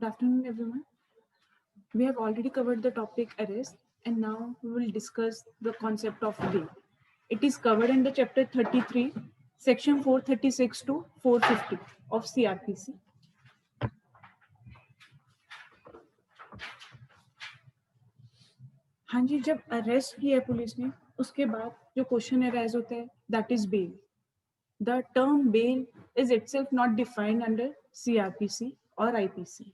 Good afternoon, everyone. We have already covered the topic arrest, and now we will discuss the concept of bail. It is covered in the chapter 33, section 436 to 450 of CRPC. हाँ जी, जब arrest किया police ने, उसके बाद जो question arise होता है, that is bail. The term bail is itself not defined under CRPC or IPC.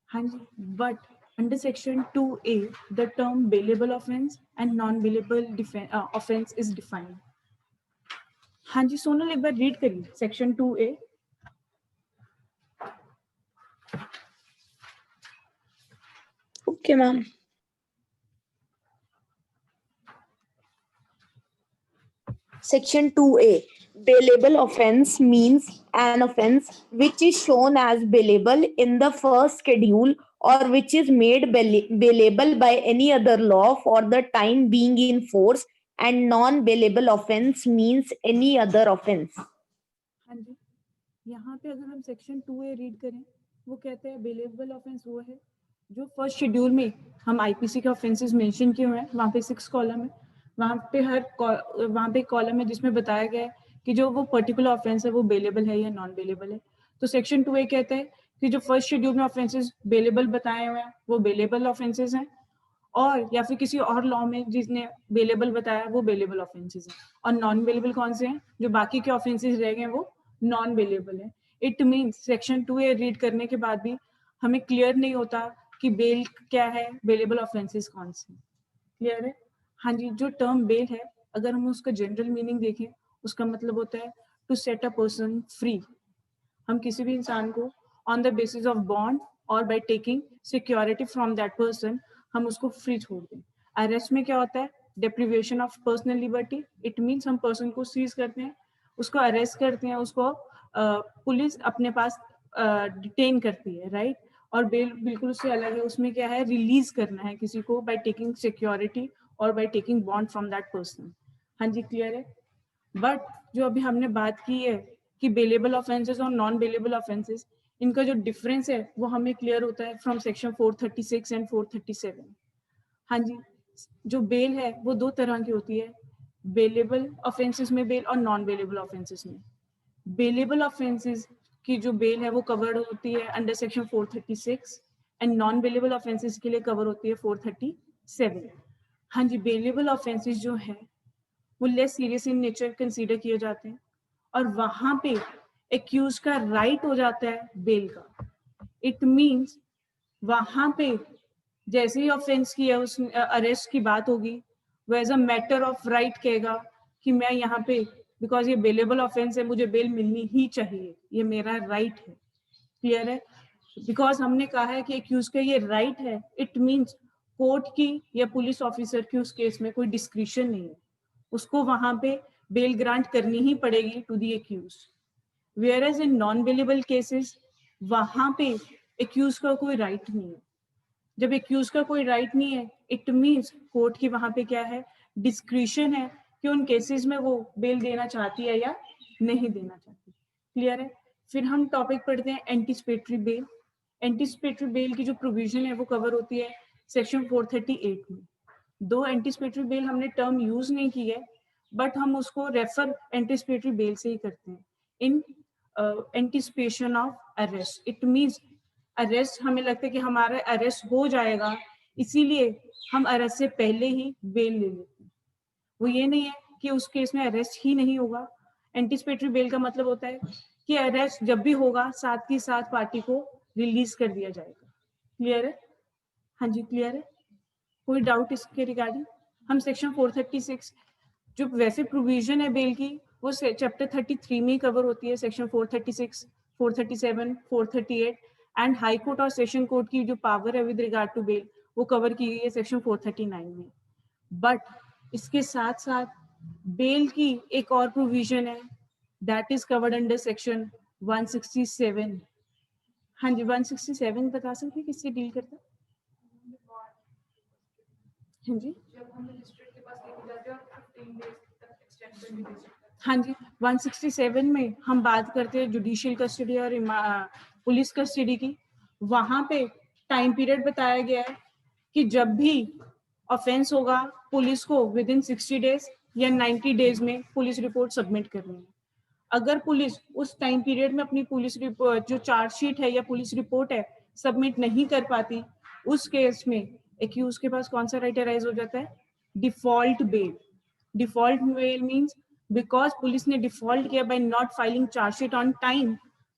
हाँ जी, but under section 2A, the term bailable offence and non-bailable offence is defined. हाँ जी, सोनल एक बार रीड करिए section 2A. Okay, ma'am. Section 2A. Bailable offence means an offence which is shown as bailable in the first schedule or which is made bailable by any other law for the time being in force, and non-bailable offence means any other offence. हाँ जी, यहाँ पे अगर हम section 2A read करें, वो कहते हैं bailable offence वो है जो फर्स्ट शेड्यूल में हम आईपीसी के ऑफेंसेस मेंशन किए हुए हैं, वहाँ पे 6 कॉलम है, वहाँ पे कॉलम है जिसमें बताया गया है कि जो वो पर्टिकुलर ऑफेंस है वो बेलेबल है या नॉन बेलेबल है. तो सेक्शन 2A कहते हैं कि जो फर्स्ट शेड्यूल में ऑफेंसेस बेलेबल बताए हुए हैं वो बेलेबल ऑफेंसेस हैं, और या फिर किसी और लॉ में जिसने बेलेबल बताया वो बेलेबल ऑफेंसेस हैं, और नॉन बेलेबल कौन से हैं, जो बाकी के ऑफेंसेस रह गए वो नॉन बेलेबल है. It means section 2A read करने के बाद भी हमें क्लियर नहीं होता कि बेल क्या है, बेलेबल ऑफेंसेस कौन से. क्लियर है? हाँ जी, जो टर्म बेल है अगर हम उसका जनरल मीनिंग देखें, उसका मतलब होता है to set a person free. हम किसी भी इंसान को on the basis of bond और by taking security from that person हम उसको फ्री छोड़ दें. अरेस्ट में क्या होता है, deprivation of personal liberty. It means हम पर्सन को सीज करते हैं, उसको अरेस्ट करते हैं, उसको पुलिस अपने पास डिटेन करती है, राइट. और बेल बिल्कुल उससे अलग है, उसमें क्या है, रिलीज करना है किसी को बाय टेकिंग सिक्योरिटी और by taking bond from that person. हाँ जी, क्लियर है. बट जो अभी हमने बात की है कि बेलेबल ऑफेंसेस और नॉन बेलेबल ऑफेंसेस, इनका जो डिफरेंस है वो हमें क्लियर होता है फ्रॉम सेक्शन 436 एंड 437. हाँ जी, जो बेल है वो दो तरह की होती है, बेलेबल ऑफेंसेस में बेल और नॉन बेलेबल ऑफेंसेस में. बेलेबल ऑफेंसेस की जो बेल है वो कवर्ड होती है under section 436 and non bailable offences के लिए कवर होती है 437. हाँ जी, बेलेबल ऑफेंसेस जो है वो less serious in nature consider किए जाते हैं, और वहां पे एक्यूज का राइट हो जाता है बेल का. इट मींस वहां पे जैसे ही ऑफेंस किया उस अरेस्ट की बात होगी, वो as a matter of right कहेगा कि मैं यहाँ पे बिकॉज ये बेलेबल ऑफेंस है मुझे बेल मिलनी ही चाहिए, ये मेरा राइट है. क्लियर है? बिकॉज हमने कहा है कि एक्यूज का ये राइट है, इट मींस कोर्ट की या पुलिस ऑफिसर की उस केस में कोई डिस्क्रिशन नहीं है, उसको वहां पे बेल ग्रांट करनी ही पड़ेगी to the accused. Whereas in non bailable cases वहां पे एक्यूज का कोई राइट नहीं है. जब एक्यूज का कोई राइट नहीं है, इट मींस कोर्ट की वहां पे क्या है, डिस्क्रिशन है कि उन केसेस में वो बेल देना चाहती है या नहीं देना चाहती. क्लियर है? फिर हम टॉपिक पढ़ते हैं एंटीसिपेटरी बेल. एंटीसिपेटरी बेल की जो प्रोविजन है वो कवर होती है सेक्शन 438 में. दो एंटीसिपेटरी बेल हमने टर्म यूज नहीं की है, बट हम उसको रेफर एंटीसिपेटरी बेल से ही करते हैं. In anticipation of arrest, it means arrest हमें लगता है कि हमारा अरेस्ट हो जाएगा, इसीलिए हम अरेस्ट से पहले ही बेल ले लेते हैं. वो ये नहीं है कि उस केस में अरेस्ट ही नहीं होगा. एंटीसिपेटरी बेल का मतलब होता है कि अरेस्ट जब भी होगा साथ ही साथ पार्टी को रिलीज कर दिया जाएगा. क्लियर है? हाँ जी, क्लियर है. कोई डाउट इसके रिगार्डिंग? हम सेक्शन 436 जो वैसे प्रोविजन है बेल की वो चैप्टर 33 में ही कवर होती है. सेक्शन 436, 437, 438 एंड हाई कोर्ट और सेशन कोर्ट की जो पावर है विद रिगार्ड टू बेल वो कवर की गई है सेक्शन 439 में. बट इसके साथ साथ बेल की एक और प्रोविजन है that is covered under section 167. हाँ जी, 167 बता सकते किससे डील करता है? हाँ जी, हाँ जी, 167 में हम बात करते हैं जुडिशियल कस्टडी और पुलिस कस्टडी की. वहां पे टाइम पीरियड बताया गया है कि जब भी ऑफेंस होगा पुलिस को विद इन 60 डेज या 90 डेज में पुलिस रिपोर्ट सबमिट करनी है। अगर पुलिस उस टाइम पीरियड में अपनी पुलिस रिपोर्ट जो चार्जशीट है या पुलिस रिपोर्ट है सबमिट नहीं कर पाती, उस केस में एक्यूज के पास कौन सा राइट अराइज हो जाता है? Default bail. Default bail means because police ने डिफॉल्ट किया by not filing chargesheet on time,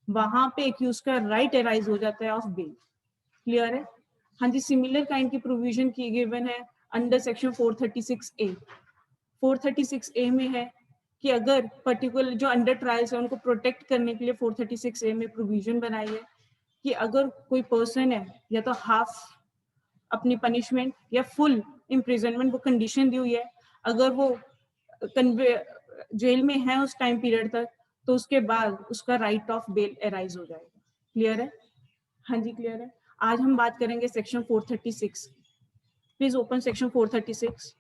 वहां पे एक्यूज का राइट अराइज हो जाता है ऑफ बेल। क्लियर है? हाँ जी, सिमिलर काइंड की प्रोविजन की गिवन है अंडर सेक्शन 436A। 436A में है कि अगर पर्टिकुलर जो अंडर ट्रायल्स है उनको प्रोटेक्ट करने के लिए 436A में प्रोविजन बनाई है कि अगर कोई पर्सन है या तो हाफ अपनी पनिशमेंट या फुल इम्प्रिजनमेंट वो कंडीशन दी हुई है, अगर वो जेल में है उस टाइम पीरियड तक तो उसके बाद उसका राइट ऑफ बेल अराइज हो जाएगा। क्लियर है? हाँ जी क्लियर है। आज हम बात करेंगे सेक्शन 436। Please open section 436।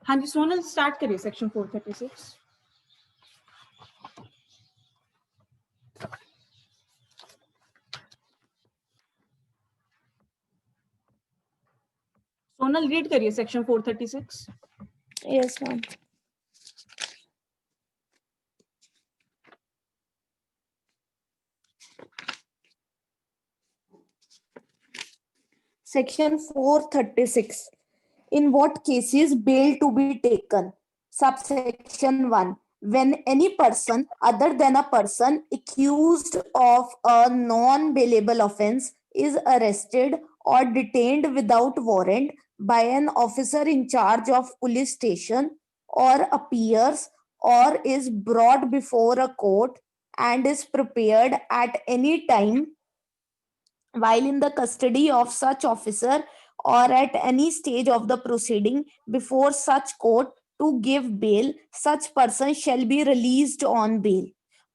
हाँ जी सोनल स्टार्ट करिए सेक्शन 436। सोनल रीड करिए section 436। Yes, ma'am. Section 436. In what cases bail to be taken? Subsection 1. When any person other than a person accused of a non-bailable offense is arrested or detained without warrant by an officer in charge of police station, or appears or is brought before a court and is prepared at any time while in the custody of such officer or at any stage of the proceeding before such court to give bail, such person shall be released on bail,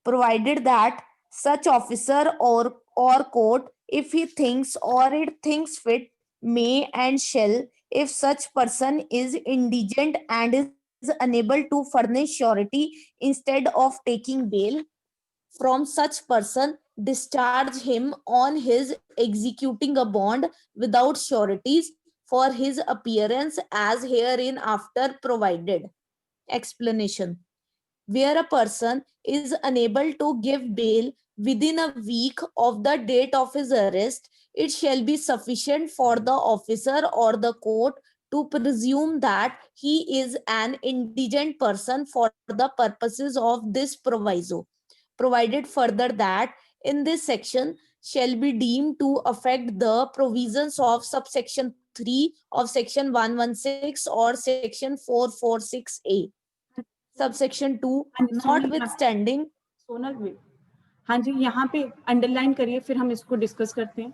provided that such officer or court, if he thinks or it thinks fit, may and shall, if such person is indigent and is unable to furnish surety instead of taking bail from such person, discharge him on his executing a bond without sureties for his appearance as herein after provided. Explanation. Where a person is unable to give bail within a week of the date of his arrest, it shall be sufficient for the officer or the court to presume that he is an indigent person for the purposes of this proviso, provided further that in this section shall be deemed to affect the provisions of subsection 3 of section 116 or section 446A. Subsection 2, हाँ जी, notwithstanding. Sonal भी। हाँ जी यहाँ पे underline करिए फिर हम इसको discuss करते हैं।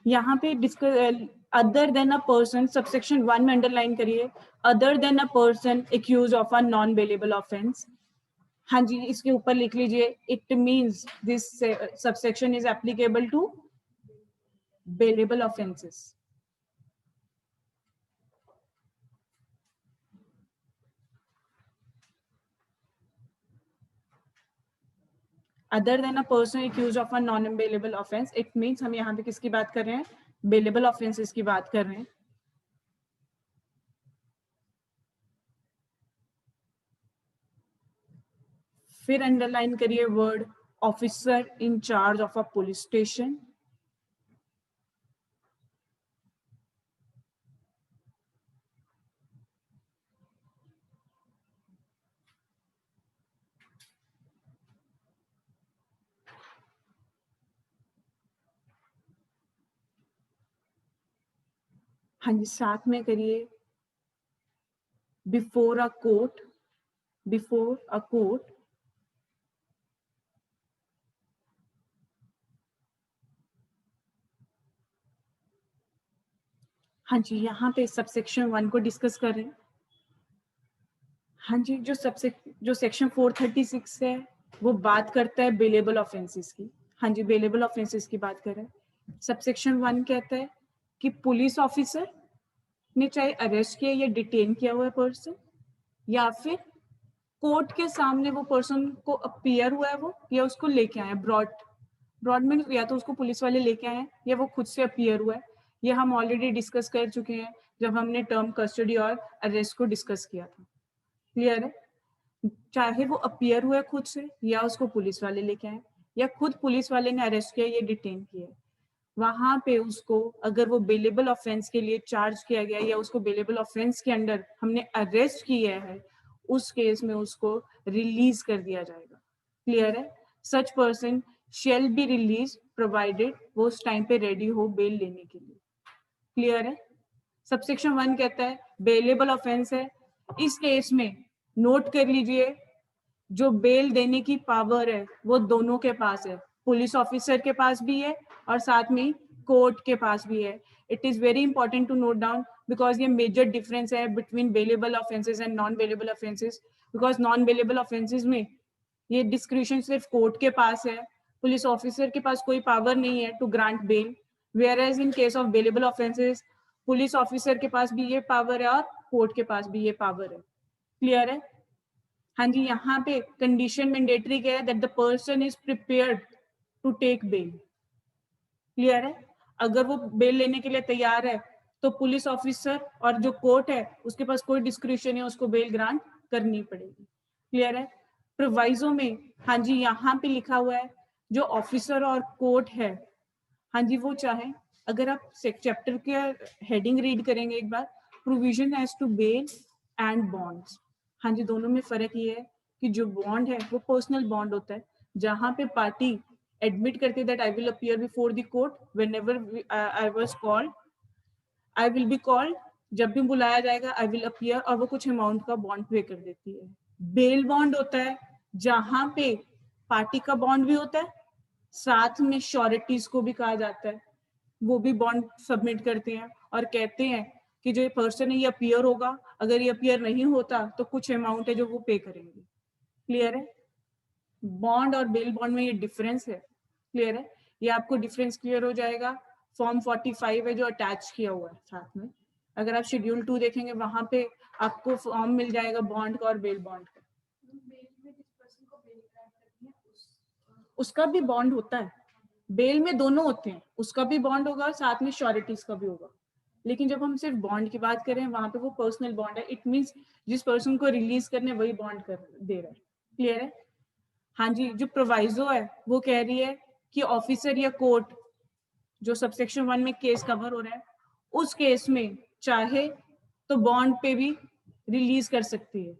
यहाँ पे discuss other than a person, subsection 1 में अंडरलाइन करिए other than a person accused of a non bailable offence. हाँ जी इसके ऊपर लिख लीजिए it means this subsection is applicable to bailable offences. Other than a person accused of a non bailable offence, it means हम यहाँ पे किसकी बात कर रहे हैं? बेलेबल ऑफेंसेस की बात कर रहे हैं। फिर अंडरलाइन करिए word officer in charge of a police station. हाँ जी साथ में करिए before a court, before a court. हाँ जी यहाँ पे सबसेक्शन 1 को डिस्कस कर रहे हैं। हाँ जी जो सेक्शन 436 है वो बात करता है बेलेबल ऑफेंसेस की। हाँ जी बेलेबल ऑफेंसेस की बात कर रहे हैं। सबसेक्शन 1 कहता है कि पुलिस ऑफिसर ने चाहे अरेस्ट किया या डिटेन किया हुआ पर्सन या फिर कोर्ट के सामने वो पर्सन को अपीयर हुआ है वो, या उसको लेके आए ब्रॉड में, या तो उसको पुलिस वाले लेके आए हैं या वो खुद से अपीयर हुआ है। ये हम ऑलरेडी डिस्कस कर चुके हैं जब हमने टर्म कस्टडी और अरेस्ट को डिस्कस किया था। क्लियर है? चाहे वो अपीयर हुआ है खुद से या उसको पुलिस वाले लेके आए या खुद पुलिस वाले ने अरेस्ट किया या डिटेन किया, वहां पे उसको अगर वो बेलेबल ऑफेंस के लिए चार्ज किया गया या उसको बेलेबल ऑफेंस के अंडर हमने अरेस्ट किया है, उस केस में उसको रिलीज कर दिया जाएगा। क्लियर है? Such person shall be release provided वो उस टाइम पे रेडी हो बेल लेने के लिए। क्लियर है? सबसेक्शन 1 कहता है बेलेबल ऑफेंस है, इस केस में नोट कर लीजिए जो बेल देने की पावर है वो दोनों के पास है, पुलिस ऑफिसर के पास भी है और साथ में कोर्ट के पास भी है। It is very important to note down because ये मेजर डिफरेंस है between bailable offences and non bailable offences. Because non bailable offences में ये डिस्क्रिप्शन सिर्फ कोर्ट के पास है, पुलिस ऑफिसर के पास कोई पावर नहीं है to grant bail, whereas in case of bailable offences police officer के पास भी ये पावर है और कोर्ट के पास भी ये पावर है। क्लियर है? हाँ जी, यहाँ पे कंडीशन मैंडेटरी क्या है, that the person is prepared to take bail. Clear है? अगर वो बेल लेने के लिए तैयार है तो पुलिस ऑफिसर और जो कोर्ट है उसके पास कोई डिस्क्रिप्शन है, उसको बेल ग्रांट करनी पड़ेगी। क्लियर है? प्रोवाइजो में हाँ जी यहाँ पे लिखा हुआ है जो ऑफिसर और कोर्ट है, हाँ जी वो चाहे, अगर आप चैप्टर के हेडिंग रीड करेंगे एक बार, provision as to bail and bonds. हाँ जी, दोनों में फर्क ये है कि जो बॉन्ड है वो पर्सनल बॉन्ड होता है, जहां पे पार्टी एडमिट करती है that I will appear before the court whenever I was called, I will be called, जब भी बुलाया जाएगा आई विल अपीयर, और वो कुछ अमाउंट का बॉन्ड पे कर देती है। बेल बॉन्ड होता है जहां पे पार्टी का बॉन्ड भी होता है, साथ में श्योरिटीज को भी कहा जाता है, वो भी बॉन्ड सबमिट करते हैं और कहते हैं कि जो ये पर्सन है ये अपीयर होगा, अगर ये अपीयर नहीं होता तो कुछ अमाउंट है जो वो पे करेंगे। क्लियर है? बॉन्ड और बेल बॉन्ड में ये डिफरेंस है। क्लियर है? ये आपको डिफरेंस क्लियर हो जाएगा, फॉर्म 45 है जो अटैच किया हुआ है साथ में, अगर आप शेड्यूल 2 देखेंगे वहां पे आपको फॉर्म मिल जाएगा बॉन्ड का और बेल बॉन्ड का। उसका भी बॉन्ड होता है, बेल में दोनों होते हैं, उसका भी बॉन्ड होगा साथ में श्योरिटीज का भी होगा, लेकिन जब हम सिर्फ बॉन्ड की बात करें वहां पे वो पर्सनल बॉन्ड है, इट मींस जिस पर्सन को रिलीज करने वही बॉन्ड कर दे रहा है। क्लियर है? हाँ जी, जो प्रोवाइजो है वो कह रही है कि ऑफिसर या कोर्ट जो सबसेक्शन 1 में केस कवर हो रहा है उस केस में चाहे तो बॉन्ड पे भी रिलीज कर सकती है,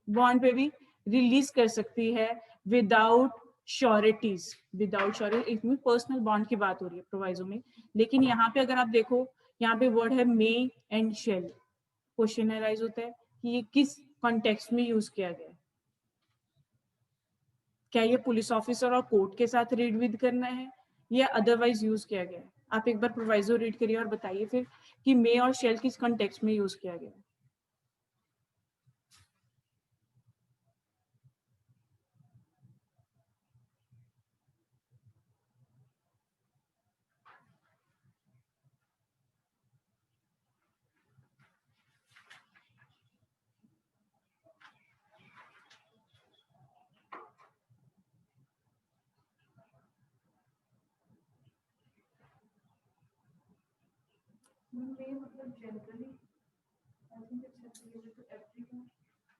बॉन्ड पे भी रिलीज कर सकती है विदाउट श्योरिटीज। विदाउट श्योरिटी इसमें पर्सनल बॉन्ड की बात हो रही है प्रोवाइजो में, लेकिन यहाँ पे अगर आप देखो यहाँ पे वर्ड है मे एंड शेल, क्वेश्चन अराइज होता है कि ये किस कॉन्टेक्स्ट में यूज किया गया है, क्या ये पुलिस ऑफिसर और कोर्ट के साथ रीड विद करना है या अदरवाइज यूज किया गया है। आप एक बार प्रोवाइजो रीड करिए और बताइए फिर कि मे और शेल किस कॉन्टेक्स्ट में यूज किया गया है।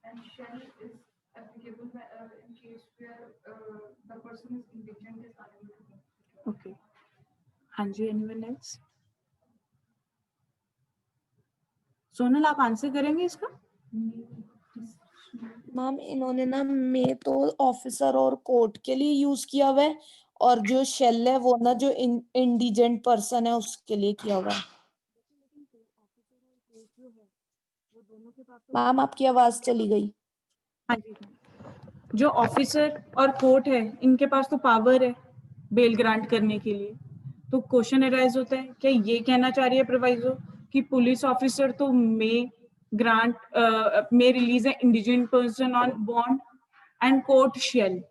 And shall is applicable in case where the person is indigent is unable to do. Okay, हाँ जी, एनीवन एल्स? सोनल आप आंसर करेंगे इसका? मैम इन्होंने ना मैं तो ऑफिसर और कोर्ट के लिए यूज किया हुआ है, और जो शेल है वो ना जो इंडिजेंट पर्सन है उसके लिए किया हुआ है। मैम आपकी आवाज चली गई। हाँ जी, जो ऑफिसर और कोर्ट है इनके पास तो पावर है बेल ग्रांट करने के लिए, तो क्वेश्चन अराइज होता है क्या ये कहना चाह रही है प्रोवाइजो कि पुलिस ऑफिसर तो may release a indigent person on bond and court shall,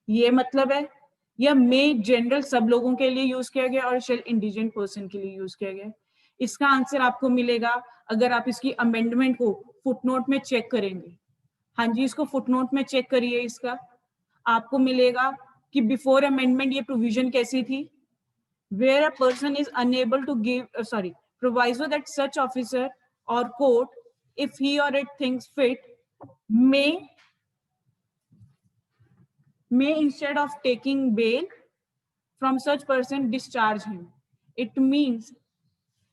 ये मतलब है, या मे जनरल सब लोगों के लिए यूज किया गया और शेल इंडिजेंट पर्सन के लिए यूज किया गया? इसका आंसर आपको मिलेगा अगर आप इसकी अमेंडमेंट को फुटनोट में चेक करेंगे। हाँ जी, इसको फुटनोट में चेक करिए, इसका आपको मिलेगा कि बिफोर अमेंडमेंट ये प्रोविजन कैसी थी, where a person is unable to give proviso that such officer or court, if he or it thinks fit, may instead of taking bail from such person discharge him. It means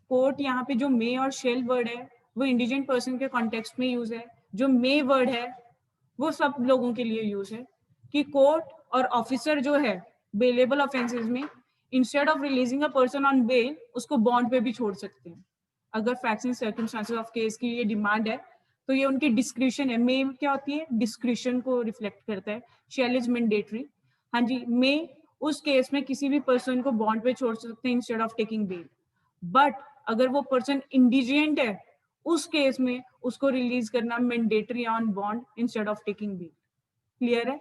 court यहाँ पे जो मे और shell word है वो indigent person के context में use है, जो मे वर्ड है वो सब लोगों के लिए यूज है कि कोर्ट और ऑफिसर जो है बेलेबल ऑफेंसेस में instead of releasing a person on bail उसको बॉन्ड पे भी छोड़ सकते हैं अगर facts and circumstances of case की ये डिमांड है, तो ये उनकी डिस्क्रिशन है। मे क्या होती है, डिस्क्रिशन को रिफ्लेक्ट करता है। Shall is mandatory. हाँ जी, मे उस केस में किसी भी पर्सन को बॉन्ड पे छोड़ सकते हैं instead of taking bail, but अगर वो पर्सन इंडिजेंट है उस केस में उसको रिलीज करना mandatory on bond instead of taking bail. Clear है?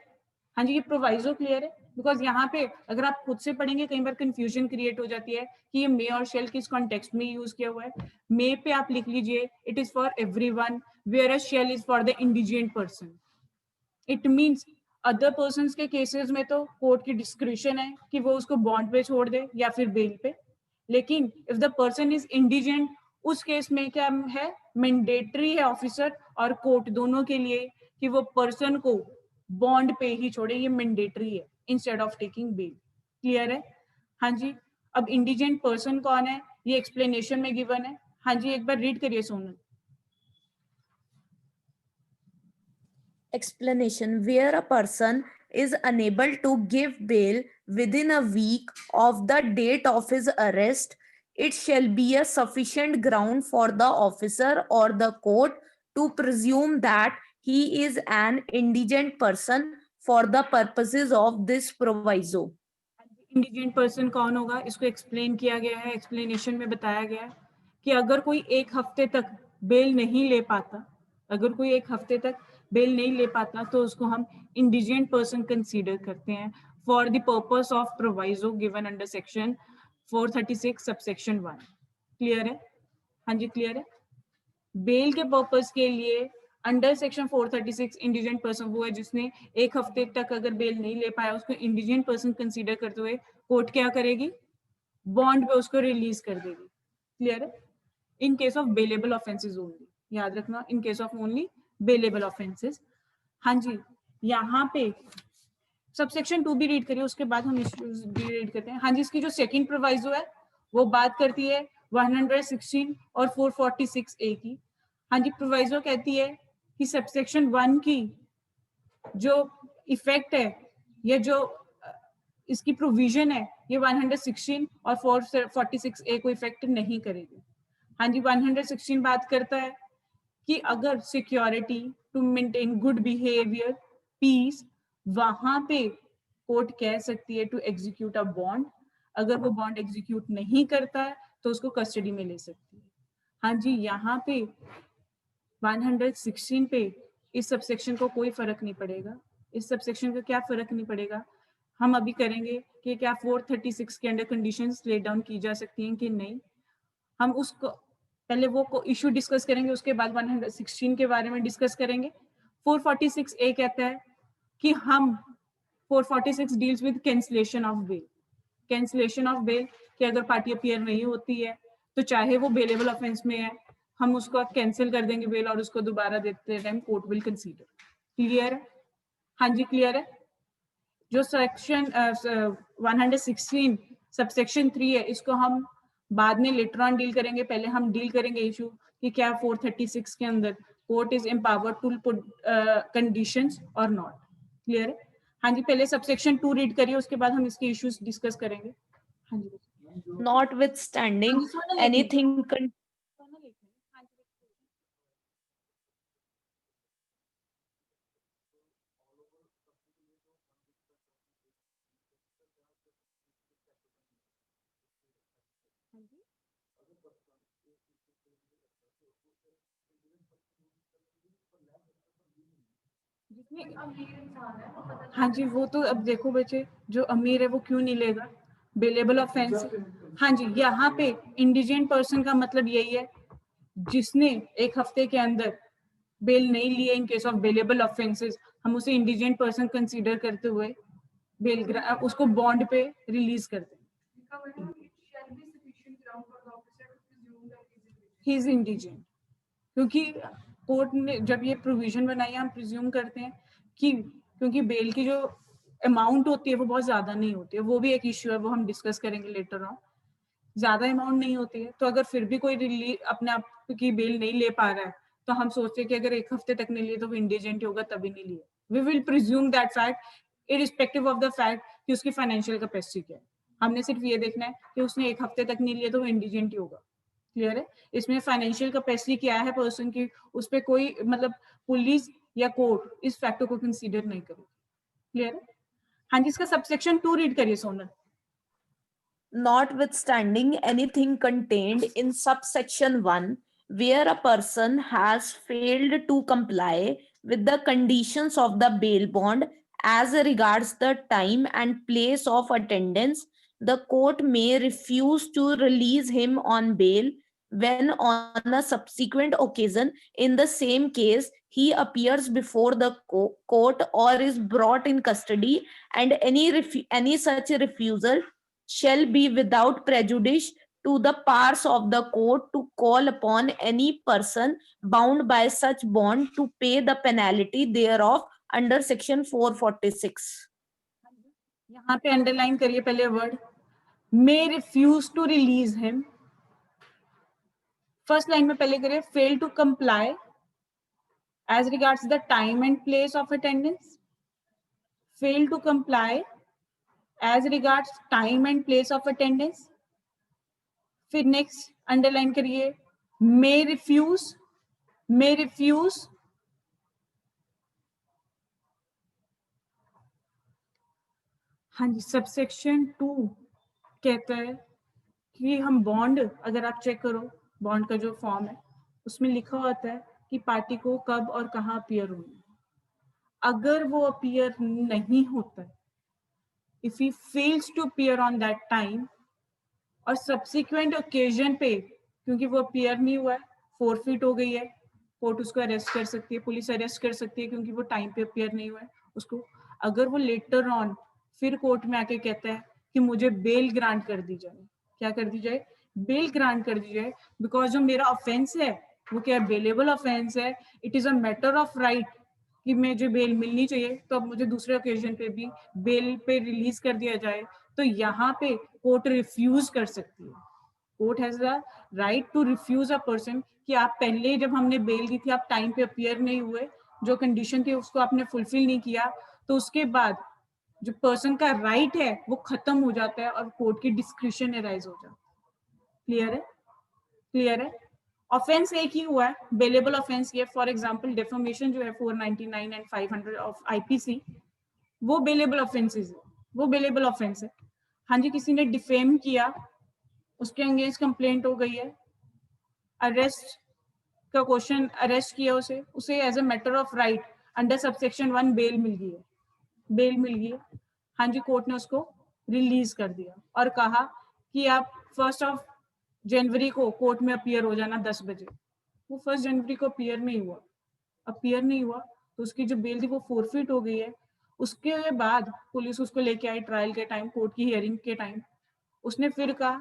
हाँ जी, ये प्रोवाइजो क्लियर है? बिकॉज यहाँ पे अगर आप खुद से पढ़ेंगे कई बार कंफ्यूजन क्रिएट हो जाती है कि ये मे और शेल किस कॉन्टेक्स्ट में यूज किया हुआ है। मे पे आप लिख लीजिए it is for everyone, where shall is for the indigent person. It means other person के केसेस में तो कोर्ट की डिस्क्रिशन है कि वो उसको बॉन्ड पे छोड़ दे या फिर बेल पे, लेकिन if the person is indigent उस केस में क्या है, मैंडेटरी है ऑफिसर और कोर्ट दोनों के लिए कि वो पर्सन को बॉन्ड पे ही छोड़े, ये मैंडेटरी है instead of taking bail. Clear है? हाँ जी, अब इंडिजेंट पर्सन कौन है ये एक्सप्लेनेशन में गिवन है। हाँ जी, एक बार रीड करिए Sonal. Explanation: where a person is unable to give bail within a week of the date of his arrest, it shall be a sufficient ground for the officer or the court to presume that he is an indigent person for the purposes of this proviso. Indigent person कौन होगा इसको explain किया गया है, explanation में बताया गया है कि अगर कोई एक हफ्ते तक बेल नहीं ले पाता, अगर कोई एक हफ्ते तक बेल नहीं ले पाता तो उसको हम इंडिजेंट पर्सन कंसीडर करते हैं for the purpose of proviso given under section 436 subsection 1। Clear है? हाँ जी, क्लियर है। बेल के पर्पस के लिए अंडर सेक्शन 436 इंडिजेंट पर्सन वो है जिसने एक हफ्ते तक अगर बेल नहीं ले पाया, उसको इंडिजेंट पर्सन कंसीडर करते हुए कोर्ट क्या करेगी, बॉन्ड पे उसको रिलीज कर देगी। क्लियर है? इन case of bailable offences only, याद रखना, इन case of only bailable offences. हाँ जी, यहाँ पे सबसेक्शन 2 भी रीड करिए, उसके बाद हम इश्यूज भी रीड करते हैं। हाँ जी, इसकी जो सेकंड प्रोवाइजो है वो बात करती है 116 और 446 ए की। हाँ जी, प्रोवाइजो कहती है कि सबसेक्शन 1 की जो इफेक्ट है या जो इसकी प्रोविजन है ये 116 और 446 ए को इफेक्ट नहीं करेगी। हाँ जी, 116 बात करता है कि अगर security to maintain good behaviour peace, वहां पे कोर्ट कह सकती है टू एग्जीक्यूट अ बॉन्ड। अगर वो बॉन्ड एग्जीक्यूट नहीं करता है तो उसको कस्टडी में ले सकती है। हाँ जी, यहाँ पे 116 पे इस सबसेक्शन को कोई फर्क नहीं पड़ेगा। इस सबसेक्शन का क्या फर्क नहीं पड़ेगा, हम अभी करेंगे कि क्या 436 के अंडर कंडीशंस ले डाउन की जा सकती हैं कि नहीं। हम उसको पहले वो इशू डिस्कस करेंगे, उसके बाद 116 के बारे में डिस्कस करेंगे। 446 ए कहता है कि हम 446 deals with cancellation of bail. Cancellation of bail कि अगर पार्टी अपीयर नहीं होती है तो चाहे वो बेलेबल ऑफेंस में है, हम उसको कैंसिल कर देंगे बेल और उसको दोबारा देते time court will consider. Clear है? हाँ जी, क्लियर है। जो सेक्शन 116 सबसेक्शन 3 है इसको हम बाद में लेटर ऑन डील करेंगे। पहले हम डील करेंगे इशू कि क्या 436 के अंदर court is empowered to put conditions और नॉट। क्लियर है? हाँ जी, पहले सबसेक्शन 2 रीड करिए, उसके बाद हम इसके इश्यूज डिस्कस करेंगे। हाँ जी, Notwithstanding anything हाँ जी, वो तो अब देखो बच्चे, जो अमीर है वो क्यों नहीं लेगा बेलेबल ऑफेंस। हाँ जी, यहाँ पे इंडिजेंट पर्सन का मतलब यही है जिसने एक हफ्ते के अंदर बेल नहीं लिए इन केस ऑफ बेलेबल ऑफेंसेस, हम उसे इंडिजेंट पर्सन कंसीडर करते हुए बेल उसको बॉन्ड पे रिलीज करते हैं। It shall be sufficient ground for the officer to presume that he is indigent, क्योंकि कोर्ट ने जब ये प्रोविजन बनाई हम प्रिज्यूम करते हैं कि क्योंकि बेल की जो अमाउंट होती है वो बहुत ज्यादा नहीं होती है, वो भी एक इश्यू है, वो हम डिस्कस करेंगे लेटर ऑन। ज्यादा अमाउंट नहीं होती है, तो अगर फिर भी कोई अपने आप की बेल नहीं ले पा रहा है तो हम सोचते हैं कि अगर 1 हफ्ते तक नहीं लिए तो वो इंडिजेंट होगा, तभी नहीं लिए। We will presume that fact irrespective of the fact कि उसकी फाइनेंशियल कैपेसिटी क्या है। हमने सिर्फ ये देखना है कि उसने 1 हफ्ते तक नहीं लिए तो वो इंडिजेंट ही होगा। क्लियर है? इसमें फाइनेंशियल कैपेसिटी क्या है पर्सन की, उस पर कोई मतलब पुलिस या कोर्ट इस फैक्टर को कंसीडर नहीं करेगी। क्लियर है? हाँ जी, इसका सबसेक्शन 2 रीड करिए Sonal. Notwithstanding anything contained in subsection 1, where a person has failed to comply with the conditions of the bail bond as regards the time and place of attendance, the court may refuse to release him on bail when on a subsequent occasion in the same case he appears before the court or is brought in custody, and any such refusal shall be without prejudice to the powers of the court to call upon any person bound by such bond to pay the penalty thereof under section 446. यहाँ पे underline करिए पहले word may refuse to release him. First line में पहले करिए fail to comply as regards the time and place of attendance. Fail to comply as regards time and place of attendance. फिर next underline करिए may refuse, मे refuse हाँ जी, subsection 2 कहता है कि हम बॉन्ड, अगर आप चेक करो बॉन्ड का जो फॉर्म है उसमें लिखा होता है कि पार्टी को कब और कहाँ अपीयर होना है। अगर वो अपीयर नहीं होता है, if he fails to appear on that time और सब्सिक्वेंट ओकेजन पे क्योंकि वो अपीयर नहीं हुआ है, फोरफिट हो गई है, कोर्ट उसको अरेस्ट कर सकती है, पुलिस अरेस्ट कर सकती है क्योंकि वो टाइम पे अपीयर नहीं हुआ है उसको। अगर वो लेटर ऑन फिर कोर्ट में आके कहता है कि मुझे बेल ग्रांट कर दी जाए, क्या कर दी जाए? बेल ग्रांट कर दी जाए, बिकॉज जो मेरा ऑफेंस है वो क्या है? बेलेबल ऑफेंस है। It is a matter of right कि मुझे बेल मिलनी चाहिए, तो अब मुझे दूसरे ओकेजन पे भी बेल पे रिलीज कर दिया जाए, तो यहाँ पे कोर्ट रिफ्यूज कर सकती है। Court has the right to refuse a person कि आप पहले जब हमने बेल दी थी आप टाइम पे अपीयर नहीं हुए, जो कंडीशन थी उसको आपने फुलफिल नहीं किया, तो उसके बाद जो पर्सन का राइट है वो खत्म हो जाता है और कोर्ट की डिस्क्रिशन अराइज हो जाता है। क्लियर है? क्लियर है? ऑफेंस एक ही हुआ है, बेलेबल ऑफेंस ये, फॉर एग्जांपल डेफोमेशन जो है 499 एंड 500 ऑफ आईपीसी, वो बेलेबल ऑफेंसेस है, वो बेलेबल ऑफेंस है। हाँ जी, किसी ने डिफेम किया, उसके अगेंस्ट कंप्लेंट हो गई है, अरेस्ट का क्वेश्चन, अरेस्ट किया उसे as a matter of right under subsection 1 bail मिल गई है, बेल मिल गई है। हाँ जी, कोर्ट ने उसको रिलीज कर दिया और कहा कि आप 1 जनवरी को कोर्ट में अपीयर हो जाना 10 बजे। वो 1 जनवरी को अपीयर नहीं हुआ, अपीयर नहीं हुआ तो उसकी जो बेल थी वो फोरफिट हो गई है। उसके बाद पुलिस उसको लेके आई ट्रायल के टाइम, कोर्ट की हियरिंग के टाइम, उसने फिर कहा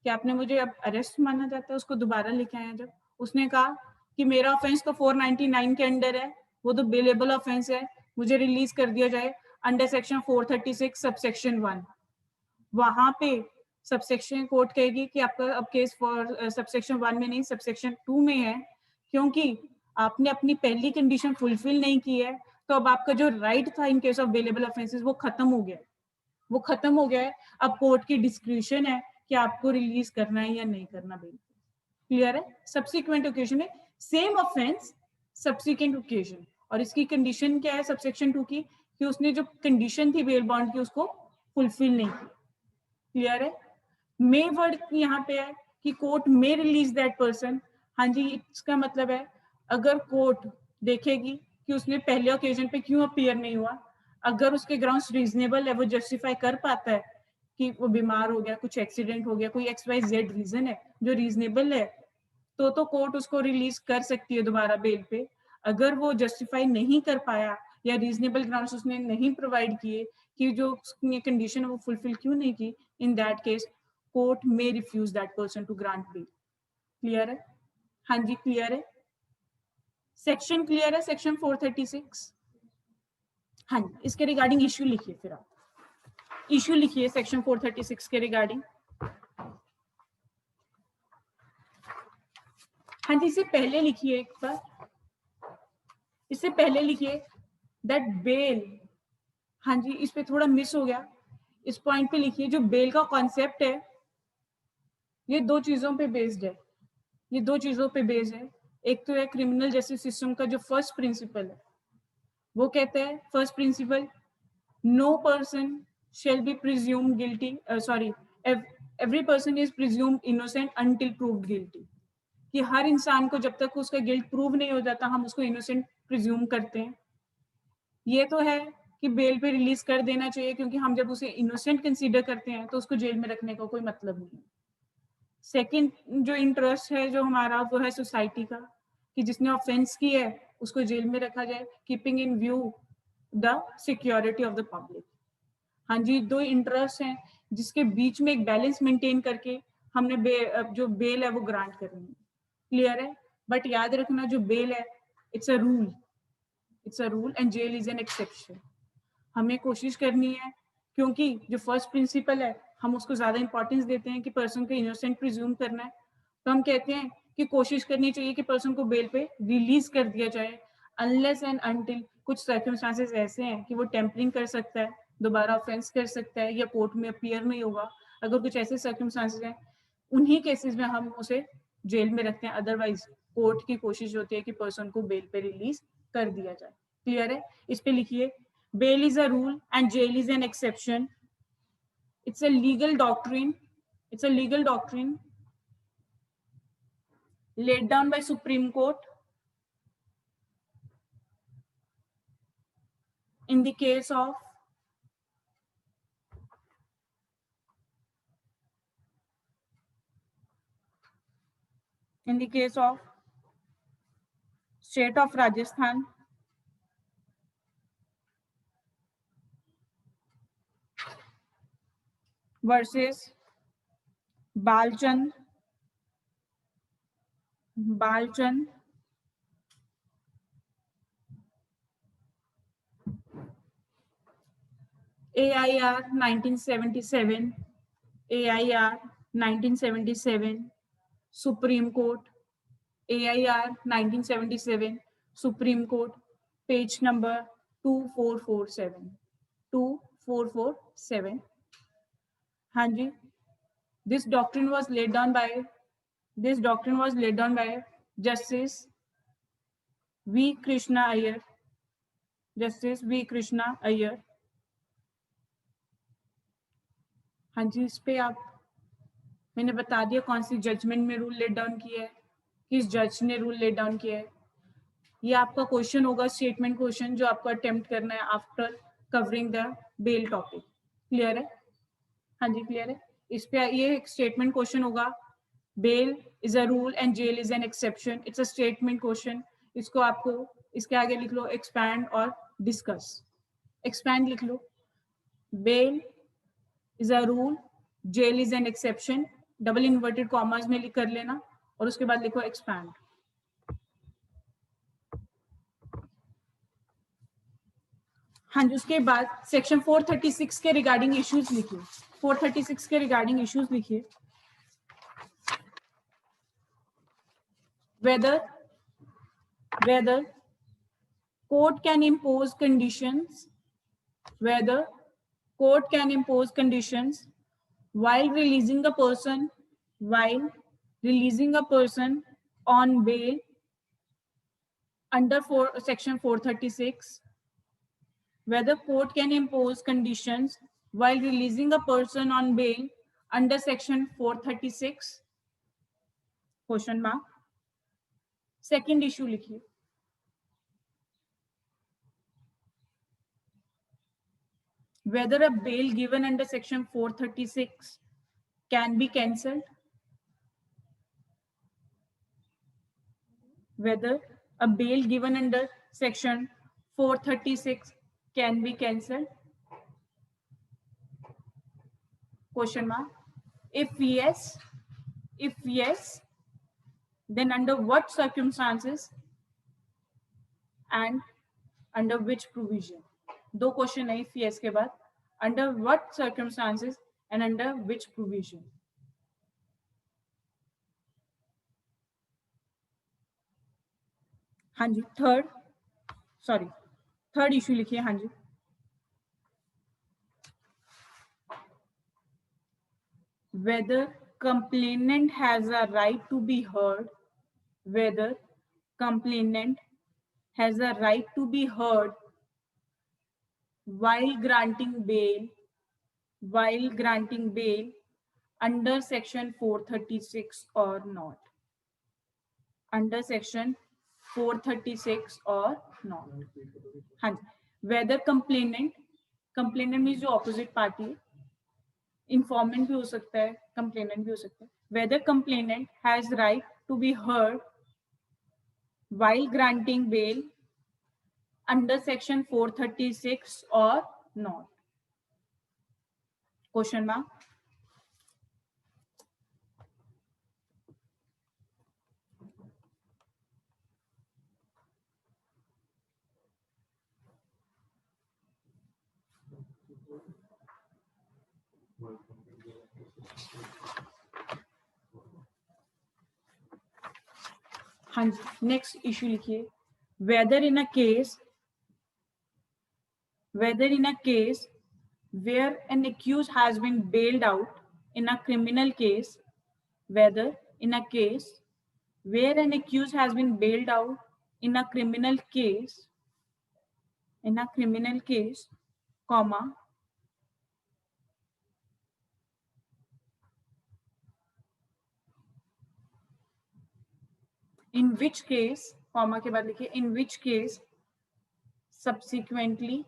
कि आपने मुझे अब अरेस्ट माना जाता है, उसको दोबारा लेके आया। जब उसने कहा कि मेरा ऑफेंस तो 499 के अंडर है, वो तो बेलेबल ऑफेंस है, मुझे रिलीज कर दिया जाए अंडर सेक्शन 436 सबसेक्शन 1। वहां पे सबसेक्शन कोर्ट कहेगी कि आपका अब केस फॉर सबसेक्शन 1 में नहीं सबसेक्शन 2 में है, क्योंकि आपने अपनी पहली कंडीशन फुलफिल नहीं की है, तो अब आपका जो राइट था इन केस ऑफ बेलेबल ऑफेंसेस वो खत्म हो गया, वो खत्म हो गया है। अब कोर्ट की डिस्क्रिशन है कि आपको रिलीज करना है या नहीं करना बेल। क्लियर है? सब्सिक्वेंट ओकेजन है, सेम ऑफेंस सब्सिक्वेंट ओकेजन, और इसकी कंडीशन क्या है सबसेक्शन 2 की कि उसने जो कंडीशन थी बेल बॉन्ड की उसको फुलफिल नहीं की। क्लियर है? मे वर्ड यहाँ पे है कि court may release that person. हाँ जी, इसका मतलब है अगर कोर्ट देखेगी कि उसने पहले ओकेजन पे क्यों अपीयर नहीं हुआ, अगर उसके ग्राउंड्स रीजनेबल है, वो जस्टिफाई कर पाता है कि वो बीमार हो गया, कुछ एक्सीडेंट हो गया, कोई XYZ रीजन है जो रीजनेबल है, तो कोर्ट उसको रिलीज कर सकती है दोबारा बेल पे। अगर वो जस्टिफाई नहीं कर पाया या रीजनेबल ग्राउंड्स उसने नहीं प्रोवाइड किए कि जो कंडीशन है वो फुलफिल क्यों नहीं की, in that case court may refuse that person to grant bail. Clear है? हाँ जी क्लियर है। सेक्शन क्लियर है? सेक्शन 436। हाँ जी, इसके रिगार्डिंग इश्यू लिखिए, फिर आप इश्यू लिखिए सेक्शन 436 के रिगार्डिंग। हाँ जी, इससे पहले लिखिए एक बार, इससे पहले लिखिए दैट बेल, हाँ जी इस पे थोड़ा मिस हो गया, इस पॉइंट पे लिखिए जो बेल का कॉन्सेप्ट है ये दो चीजों पे बेस्ड है, ये दो चीजों पे बेस्ड है। एक तो है क्रिमिनल जस्टिस सिस्टम का जो फर्स्ट प्रिंसिपल है, वो कहता है first principle, no person shall be presume guilty, sorry, every person is presumed innocent until proved guilty, कि हर इंसान को जब तक उसका गिल्ट प्रूव नहीं हो जाता हम उसको इनोसेंट प्रिज्यूम करते हैं। ये तो है कि बेल पे रिलीज कर देना चाहिए, क्योंकि हम जब उसे इनोसेंट कंसीडर करते हैं तो उसको जेल में रखने का कोई मतलब नहीं है। सेकंड जो इंटरेस्ट है जो हमारा, वो है सोसाइटी का, कि जिसने ऑफेंस की है उसको जेल में रखा जाए, keeping in view the security of the public. हाँ जी, दो इंटरेस्ट हैं जिसके बीच में एक बैलेंस मेंटेन करके हमने जो बेल है वो ग्रांट करनी है। क्लियर है? बट याद रखना जो बेल है it's a rule, it's a rule and jail is an exception. हमें कोशिश करनी है, क्योंकि जो फर्स्ट प्रिंसिपल है हम उसको ज्यादा इंपॉर्टेंस देते हैं कि पर्सन को इनोसेंट प्रिज्यूम करना है, तो हम कहते हैं कि कोशिश करनी चाहिए कि पर्सन को बेल पे रिलीज कर दिया जाए, अनलेस एंड अनटिल कुछ सर्कमस्टांसेस ऐसे हैं कि वो टेम्परिंग कर सकता है, दोबारा ऑफेंस कर सकता है या कोर्ट में अपीयर नहीं होगा। अगर कुछ ऐसे सर्कमस्टांसेस हैं उन्हीं केसेस में हम उसे जेल में रखते हैं, अदरवाइज कोर्ट की कोशिश होती है कि पर्सन को बेल पे रिलीज कर दिया जाए। क्लियर है? इस पे लिखिए, bail is a rule and jail is an exception. It's a legal doctrine, it's a legal doctrine laid down by Supreme Court in the case of state of Rajasthan versus Balchand AIR 1977, AIR 1977, Supreme Court, AIR 1977, Supreme Court, page number 2447, 2447. हाँ जी, this doctrine was laid down by Justice V. Krishna Iyer, Justice V. Krishna Iyer. हाँ जी, इस पे आप, मैंने बता दिया कौन सी judgement में रूल लेट डाउन किया है, किस जज ने रूल लेट डाउन किया है। ये आपका क्वेश्चन होगा, स्टेटमेंट क्वेश्चन, जो आपको अटेम्प्ट करना है after covering the bail topic. Clear है? हाँ जी क्लियर है। इस पे ये एक स्टेटमेंट क्वेश्चन होगा, bail is a rule and jail is an exception, it's a statement question. इसको आपको इसके आगे लिख लो एक्सपैंड और डिस्कस। एक्सपैंड लिख लो, bail is a rule, jail is an exception, double inverted commas में लिख कर लेना, और उसके बाद लिखो एक्सपैंड। हाँ जी, उसके बाद सेक्शन 436 के रिगार्डिंग इश्यूज लिखिए, 436 के रिगार्डिंग इश्यूज लिखिए। whether court can impose conditions, whether court can impose conditions while releasing a person on bail under section 436, whether court can impose conditions while releasing a person on bail under section 436, question mark. Second issue लिखिए, whether a bail given under section 436 can be cancelled, whether a bail given under section 436 can be cancelled? Question mark. If yes, then under what circumstances and under which provision? दो question है if yes के बाद. Under what circumstances and under which provision? हाँ जी, third issue लिखिए. हाँ जी. Whether complainant has a right to be heard, whether complainant has a right to be heard while granting bail under section 436 or not. Under section 436 or not. हाँ जी. Whether complainant means जो opposite party है, informant भी हो सकता है, complainant भी हो सकता है. Whether complainant has right to be heard while granting bail under section 436 or not. Question mark. हाँ जी. नेक्स्ट इशू लिखिए. Whether in a case where an accused has been bailed out in a criminal case, whether in a case where an accused has been bailed out in a criminal case, comma, in which case, comma के बाद लिखिए, in which case subsequently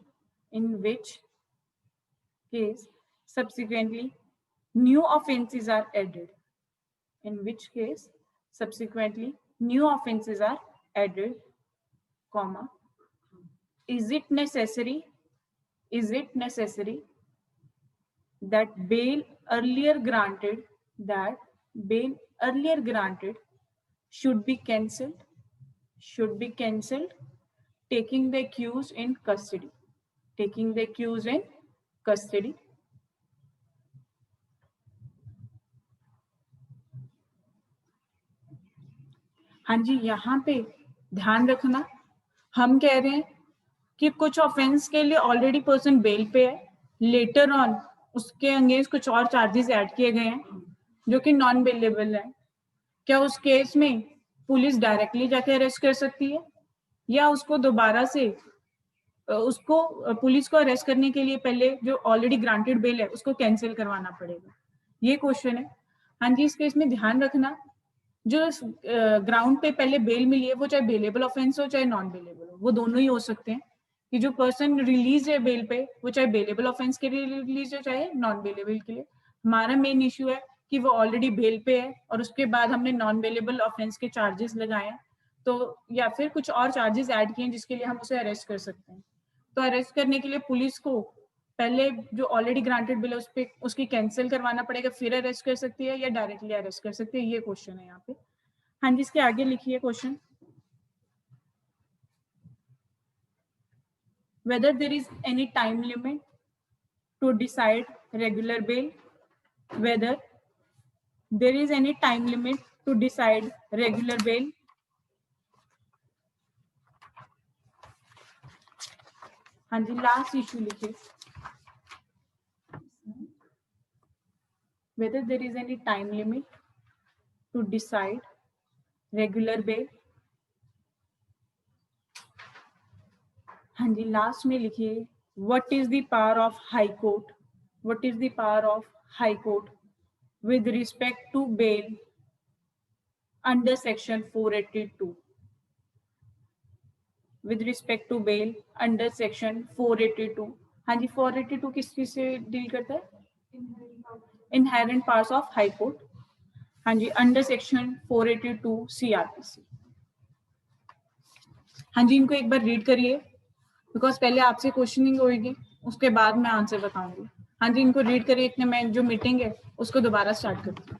new offenses are added. In which case subsequently new offenses are added, comma, is it necessary that bail earlier granted should be cancelled, taking the accused in custody. हाँ जी. यहाँ पे ध्यान रखना, हम कह रहे हैं कि कुछ ऑफेंस के लिए ऑलरेडी पर्सन बेल पे है, लेटर ऑन उसके अगेंस्ट कुछ और चार्जेस ऐड किए गए हैं जो कि नॉन बेलेबल है. क्या उस केस में पुलिस डायरेक्टली जाके अरेस्ट कर सकती है या उसको दोबारा से पुलिस को अरेस्ट करने के लिए पहले जो ऑलरेडी ग्रांटेड बेल है उसको कैंसिल करवाना पड़ेगा? ये क्वेश्चन है. हाँ जी. इस केस में ध्यान रखना, जो ग्राउंड पे पहले बेल मिली है वो चाहे बेलेबल ऑफेंस हो चाहे नॉन बेलेबल हो, वो दोनों ही हो सकते हैं. कि जो पर्सन रिलीज है बेल पे वो चाहे बेलेबल ऑफेंस के लिए रिलीज हो चाहे नॉन बेलेबल के लिए. हमारा मेन इश्यू है कि वो ऑलरेडी बेल पे है और उसके बाद हमने नॉन बेलेबल ऑफेंस के चार्जेस लगाए हैं, तो या फिर कुछ और चार्जेस ऐड किए हैं जिसके लिए हम उसे अरेस्ट कर सकते हैं. तो अरेस्ट करने के लिए पुलिस को पहले जो ऑलरेडी ग्रांटेड बिल है उस पे उसकी कैंसिल करवाना पड़ेगा, फिर अरेस्ट कर सकती है या डायरेक्टली अरेस्ट कर सकती है. ये क्वेश्चन है यहाँ पे. हाँ जी. इसके आगे लिखिए question. Whether there is any time limit to decide regular bail, whether there is any time limit to decide regular bail. हाँ जी. लास्ट इशू लिखिए. Whether there is any time limit to decide regular bail. हाँ जी. Last में लिखिए what is the power of high court with respect to bail under section 482. With respect to bail under section 482. हाँ जी. 482 किस चीज से deal करता है? Inherent powers of high court. हाँ जी. Under section 482 CRPC. हाँ जी, इनको एक बार रीड करिए, बिकॉज पहले आपसे क्वेश्चनिंग होगी, उसके बाद मैं आंसर बताऊंगी। हाँ जी, इनको रीड करिए, इतने मैं जो मीटिंग है उसको दोबारा स्टार्ट करती हूँ।